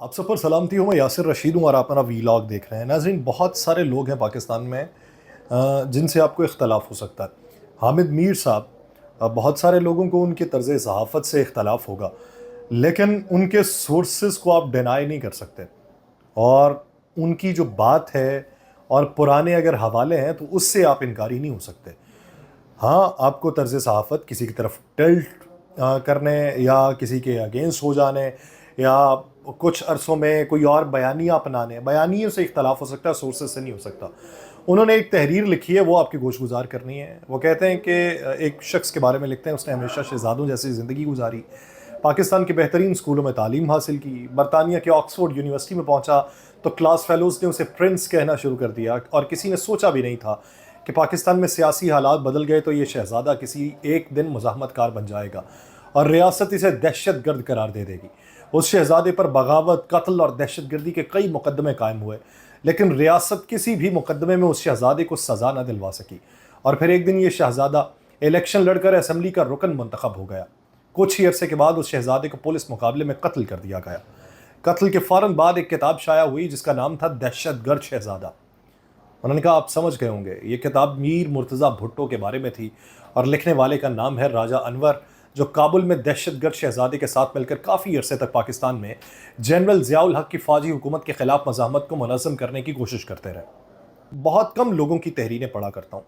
आप सब पर सलामती हो। मैं यासिर रशीद हूँ और आप मेरा वीलॉग देख रहे हैं। नाज़रीन, बहुत सारे लोग हैं पाकिस्तान में जिनसे आपको इख्तलाफ हो सकता है। हामिद मीर साहब, बहुत सारे लोगों को उनके तर्ज़ सहाफ़त से इख्तलाफ होगा, लेकिन उनके सोर्सेज़ को आप डिनाई नहीं कर सकते। और उनकी जो बात है और पुराने अगर हवाले हैं तो उससे आप इनकारी नहीं हो सकते। हाँ, आपको तर्ज़ सहाफ़त किसी की तरफ टिल्ट करने या किसी के अगेंस्ट हो जाने या कुछ अरसों में कोई और बयानियाँ अपनाने, बयानियों से इख्तलाफ हो सकता है, सोर्सेज से नहीं हो सकता। उन्होंने एक तहरीर लिखी है, वो आपकी गोशगुजार करनी है। वो कहते हैं कि एक शख्स के बारे में लिखते हैं, उसने हमेशा शहज़ादों जैसी ज़िंदगी गुजारी, पाकिस्तान के बेहतरीन स्कूलों में तालीम हासिल की, बरतानिया के ऑक्सफोर्ड यूनिवर्सिटी में पहुंचा तो क्लास फेलोज़ ने उसे प्रिंस कहना शुरू कर दिया और किसी ने सोचा भी नहीं था कि पाकिस्तान में सियासी हालात बदल गए तो ये शहज़ादा किसी एक दिन मुज़ाहमत कार बन जाएगा और रियासत इसे दहशत गर्द करार दे देगी। उस शहज़ादे पर बगावत, कत्ल और दहशत गर्दी के कई मुकदमे कायम हुए, लेकिन रियासत किसी भी मुकदमे में उस शहज़ादे को सज़ा न दिलवा सकी। और फिर एक दिन ये शहज़ादा इलेक्शन लड़कर असम्बली का रुकन मुंतखब हो गया। कुछ ही अरसे के बाद उस शहज़ादे को पुलिस मुकाबले में कत्ल कर दिया गया। कत्ल के फ़ौरन बाद एक किताब शाया हुई जिसका नाम था दहशत गर्द शहज़ादा। उन्होंने कहा, आप समझ गए होंगे, ये किताब मीर मुर्तज़ा भुट्टो के बारे में थी और लिखने वाले का नाम है राजा अनवर, जो काबुल में दहशतगर्द शहज़ादे के साथ मिलकर काफ़ी अरसे तक पाकिस्तान में जनरल ज़ियाउल हक की फ़ौजी हुकूमत के ख़िलाफ़ मज़ाहमत को मुनज़्ज़म करने की कोशिश करते रहे। बहुत कम लोगों की तहरीरें पढ़ा करता हूँ,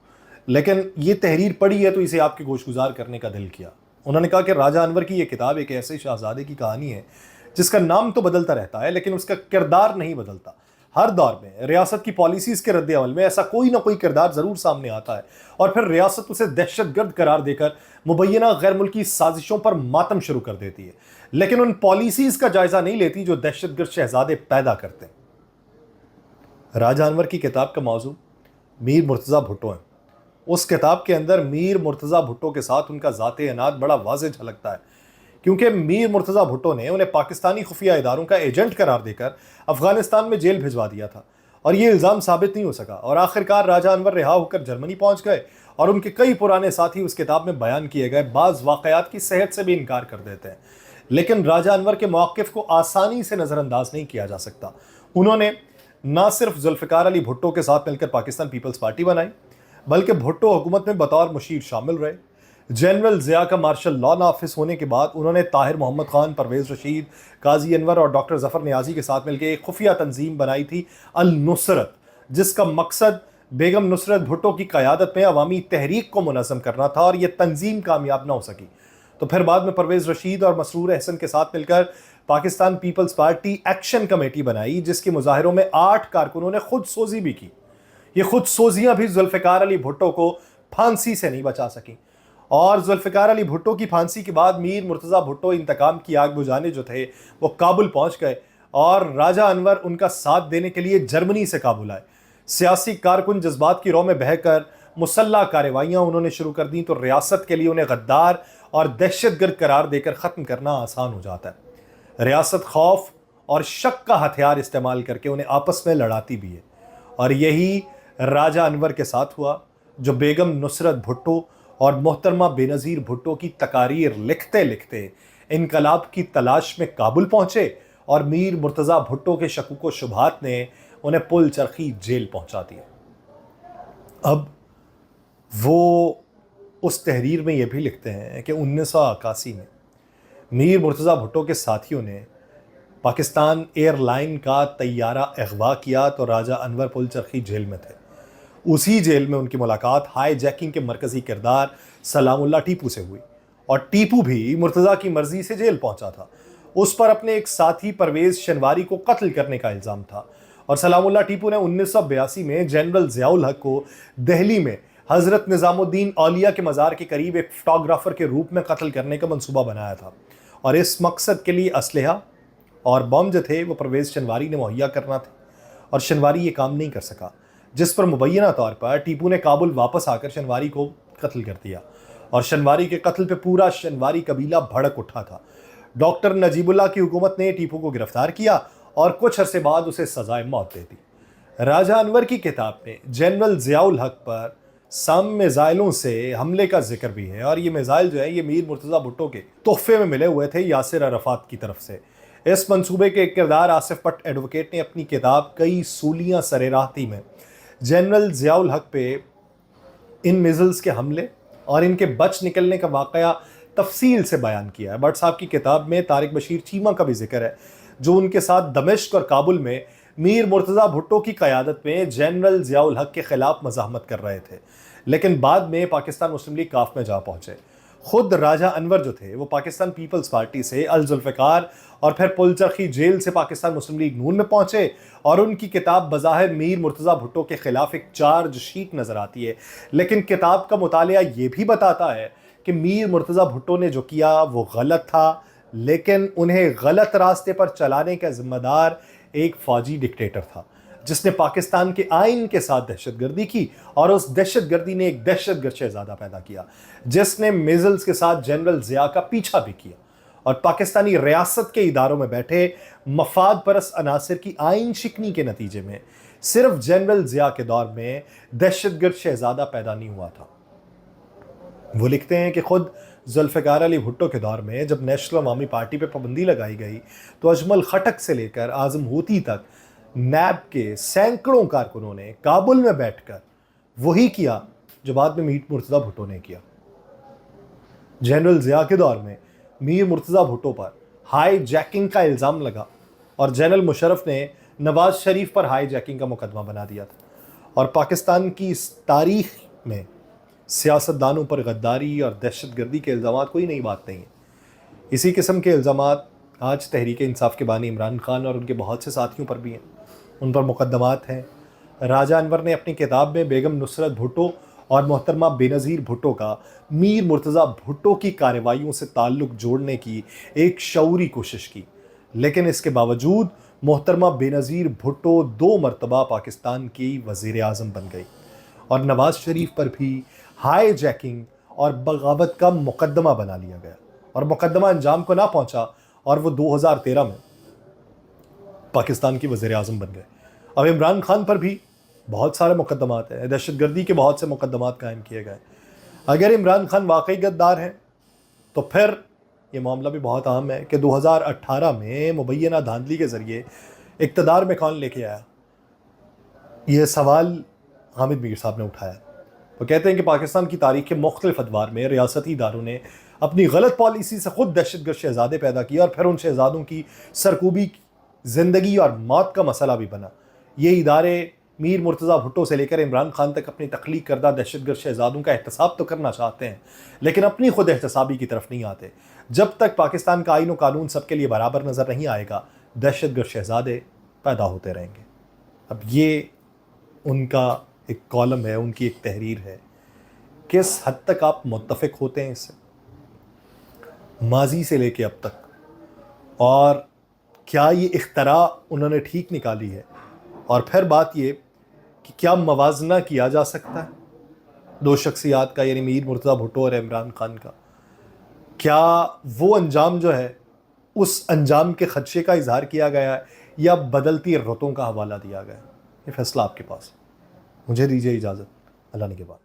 लेकिन ये तहरीर पढ़ी है तो इसे आपकी गोशगुजार करने का दिल किया। उन्होंने कहा कि राजा अनवर की ये किताब एक ऐसे शहज़ादे की कहानी है जिसका नाम तो बदलता रहता है लेकिन उसका किरदार नहीं बदलता। हर दौर में रियासत की पॉलिसीज़ के रद्द-ए-अमल में ऐसा कोई ना कोई किरदार ज़रूर सामने आता है और फिर रियासत उसे दहशतगर्द करार देकर मुबैना गैर मुल्की साजिशों पर मातम शुरू कर देती है, लेकिन उन पॉलिसीज़ का जायज़ा नहीं लेती जो दहशतगर्द शहज़ादे पैदा करते हैं। राजा अनवर की किताब का मौजू मीर मुर्तज़ा भुट्टो है। उस किताब के अंदर मीर मुर्तज़ा भुट्टो के साथ उनका ज़ाते अनात बड़ा वाज़ेह झलकता है, क्योंकि मीर मुर्तज़ा भुट्टो ने उन्हें पाकिस्तानी खुफिया इदारों का एजेंट करार देकर अफ़गानिस्तान में जेल भिजवा दिया था और ये इल्ज़ाम साबित नहीं हो सका और आखिरकार राजा अनवर रिहा होकर जर्मनी पहुंच गए और उनके कई पुराने साथी उस किताब में बयान किए गए बाज़ वाक़यात की सेहत से भी इनकार कर देते हैं। लेकिन राजा अनवर के मौक़िफ़ को आसानी से नज़रअंदाज नहीं किया जा सकता। उन्होंने ना सिर्फ जुल्फ़िकार अली भुट्टो के साथ मिलकर पाकिस्तान पीपल्स पार्टी बनाई, बल्कि भुट्टो हुकूमत में बतौर मुशीर शामिल रहे। जनरल ज़िया का मार्शल लॉ नाफिस होने के बाद उन्होंने ताहिर मोहम्मद ख़ान, परवेज़ रशीद, काजी अनवर और डॉक्टर ज़फ़र नियाज़ी के साथ मिलकर एक खुफिया तंजीम बनाई थी अल नुसरत, जिसका मकसद बेगम नुसरत भुट्टो की क़यादत में अवामी तहरीक को मुनज़्ज़म करना था और यह तंजीम कामयाब ना हो सकी। तो फिर बाद में परवेज़ रशीद और मसरूर अहसन के साथ मिलकर Pakistan Peoples Party Action Committee बनाई, जिसके मुजाहिरों में 8 कारकुनों ने खुद सोजी भी की। ये खुद सोजियाँ भी जुल्फ़िकार अली भुट्टो को फांसी से नहीं बचा सकी और जुल्फ़िकार अली भुट्टो की फांसी के बाद मीर मुर्तज़ा भुट्टो इंतकाम की आग बुझाने जो थे वो काबुल पहुंच गए और राजा अनवर उनका साथ देने के लिए जर्मनी से काबुल आए। सियासी कारकुन जज्बात की रौ में बहकर मुसल्ला कार्रवाइयाँ उन्होंने शुरू कर दी तो रियासत के लिए उन्हें गद्दार और दहशतगर्द करार देकर ख़त्म करना आसान हो जाता है। रियासत खौफ और शक का हथियार इस्तेमाल करके उन्हें आपस में लड़ाती भी है और यही राजा अनवर के साथ हुआ, जो बेगम नुसरत भुट्टो और मोहतरमा बेनज़ीर भुट्टो की तकारीर लिखते लिखते इनकलाब की तलाश में काबुल पहुंचे और मीर मुर्तज़ा भुट्टो के शकूक व शुबहात ने उन्हें पुल चरखी जेल पहुंचा दिया। अब वो उस तहरीर में ये भी लिखते हैं कि 1981 में मीर मुर्तज़ा भुट्टो के साथियों ने पाकिस्तान एयरलाइन का तैयारा अगवा किया तो राजा अनवर पुल चरखी जेल में थे। उसी जेल में उनकी मुलाकात हाई जैकिंग के मरकज़ी किरदार सलामुल्लाह टीपू से हुई और टीपू भी मुर्तज़ा की मर्ज़ी से जेल पहुंचा था। उस पर अपने एक साथी परवेज़ शनवारी को कत्ल करने का इल्ज़ाम था और सलामुल्लाह टीपू ने 1982 में जनरल ज़ियाउल हक को दिल्ली में हज़रत निज़ामुद्दीन औलिया के मज़ार के करीब एक फ़ोटोग्राफ़र के रूप में कत्ल करने का मंसूबा बनाया था और इस मकसद के लिए असलहा और बम जो थे वो परवेज़ शनवारी ने मुहैया करना थे और शनवारी ये काम नहीं कर सका, जिस पर मुबैना तौर पर टीपू ने काबुल वापस आकर शनवारी को कत्ल कर दिया और शनवारी के कत्ल पे पूरा शनवारी कबीला भड़क उठा था। डॉक्टर नजीबुल्लाह की हुकूमत ने टीपू को गिरफ्तार किया और कुछ अरसे बाद उसे सजाए मौत दे दी। राजा अनवर की किताब में जनरल ज़ियाउल हक पर सम मिज़ाइलों से हमले का जिक्र भी है और ये मिज़ाइल जो है ये मीर मुर्तज़ा भुट्टो के तोहफे में मिले हुए थे यासिर अरफ़ात की तरफ से। اس منصوبے کے ایک کردار آصف بٹ ایڈوکیٹ نے اپنی کتاب کئی سولیاں سر راہتی میں جنرل ضیاء الحق پہ ان میزلز کے حملے اور ان کے بچ نکلنے کا واقعہ تفصیل سے بیان کیا ہے۔ بٹ صاحب کی کتاب میں طارق بشیر چیمہ کا بھی ذکر ہے، جو ان کے ساتھ دمشق اور کابل میں میر مرتضیٰ بھٹو کی قیادت میں جنرل ضیاء الحق کے خلاف مزاحمت کر رہے تھے، لیکن بعد میں پاکستان مسلم لیگ کاف میں جا پہنچے۔ خود راجہ انور جو تھے وہ پاکستان پیپلز پارٹی سے الذوالفقار اور پھر پل چرخی جیل سے پاکستان مسلم لیگ نون میں پہنچے، اور ان کی کتاب بظاہر میر مرتضیٰ بھٹو کے خلاف ایک چارج شیٹ نظر آتی ہے، لیکن کتاب کا مطالعہ یہ بھی بتاتا ہے کہ میر مرتضیٰ بھٹو نے جو کیا وہ غلط تھا، لیکن انہیں غلط راستے پر چلانے کا ذمہ دار ایک فوجی ڈکٹیٹر تھا جس نے پاکستان کے آئین کے ساتھ دہشت گردی کی، اور اس دہشت گردی نے ایک دہشت گرد شہزادہ پیدا کیا جس نے میزلز کے ساتھ جنرل ضیاء کا پیچھا بھی کیا، اور پاکستانی ریاست کے اداروں میں بیٹھے مفاد پرست عناصر کی آئین شکنی کے نتیجے میں صرف جنرل ضیاء کے دور میں دہشت گرد شہزادہ پیدا نہیں ہوا تھا۔ وہ لکھتے ہیں کہ خود ذوالفقار علی بھٹو کے دور میں جب نیشنل عوامی پارٹی پہ پابندی لگائی گئی تو اجمل خٹک سے لے کر اعظم ہوتی تک نیب کے سینکڑوں کارکنوں نے کابل میں بیٹھ کر وہی کیا جو بعد میں میر مرتضیٰ بھٹو نے کیا۔ جنرل ضیاء کے دور میں میر مرتضیٰ بھٹو پر ہائی جیکنگ کا الزام لگا اور جنرل مشرف نے نواز شریف پر ہائی جیکنگ کا مقدمہ بنا دیا تھا، اور پاکستان کی اس تاریخ میں سیاستدانوں پر غداری اور دہشت گردی کے الزامات کوئی نئی بات نہیں ہے۔ اسی قسم کے الزامات آج تحریک انصاف کے بانی عمران خان اور ان کے بہت سے ساتھیوں پر بھی ہیں، ان پر مقدمات ہیں۔ راجہ انور نے اپنی کتاب میں بیگم نصرت بھٹو اور محترمہ بے نظیر بھٹو کا میر مرتضیٰ بھٹو کی کارروائیوں سے تعلق جوڑنے کی ایک شعوری کوشش کی، لیکن اس کے باوجود محترمہ بے نظیر بھٹو 2 مرتبہ پاکستان کی وزیر اعظم بن گئی، اور نواز شریف پر بھی ہائی جیکنگ اور بغاوت کا مقدمہ بنا لیا گیا، اور مقدمہ انجام کو نہ پہنچا اور وہ 2013 میں پاکستان کی وزیر اعظم بن گئے۔ اب عمران خان پر بھی بہت سارے مقدمات ہیں، دہشت گردی کے بہت سے مقدمات قائم کیے گئے۔ اگر عمران خان واقعی غدار ہیں تو پھر یہ معاملہ بھی بہت اہم ہے کہ 2018 میں مبینہ دھاندلی کے ذریعے اقتدار میں کون لے کے آیا؟ یہ سوال حامد میر صاحب نے اٹھایا۔ وہ کہتے ہیں کہ پاکستان کی تاریخ کے مختلف ادوار میں ریاستی اداروں نے اپنی غلط پالیسی سے خود دہشت گرد شہزادے پیدا کیے، اور پھر ان شہزادوں کی سرکوبی زندگی اور موت کا مسئلہ بھی بنا۔ یہ ادارے میر مرتضیٰ بھٹو سے لے کر عمران خان تک اپنی تخلیق کردہ دہشت گرد شہزادوں کا احتساب تو کرنا چاہتے ہیں، لیکن اپنی خود احتسابی کی طرف نہیں آتے۔ جب تک پاکستان کا آئین و قانون سب کے لیے برابر نظر نہیں آئے گا، دہشت گرد شہزادے پیدا ہوتے رہیں گے۔ اب یہ ان کا ایک کالم ہے، ان کی ایک تحریر ہے۔ کس حد تک آپ متفق ہوتے ہیں اس سے، ماضی سے لے کے اب تک، اور کیا یہ اختراع انہوں نے ٹھیک نکالی ہے؟ اور پھر بات یہ کہ کیا موازنہ کیا جا سکتا ہے 2 شخصیات کا، یعنی میر مرتضیٰ بھٹو اور عمران خان کا؟ کیا وہ انجام جو ہے اس انجام کے خدشے کا اظہار کیا گیا ہے یا بدلتی رتوں کا حوالہ دیا گیا ہے؟ یہ فیصلہ آپ کے پاس۔ مجھے دیجیے اجازت، اللہ نے کے بعد۔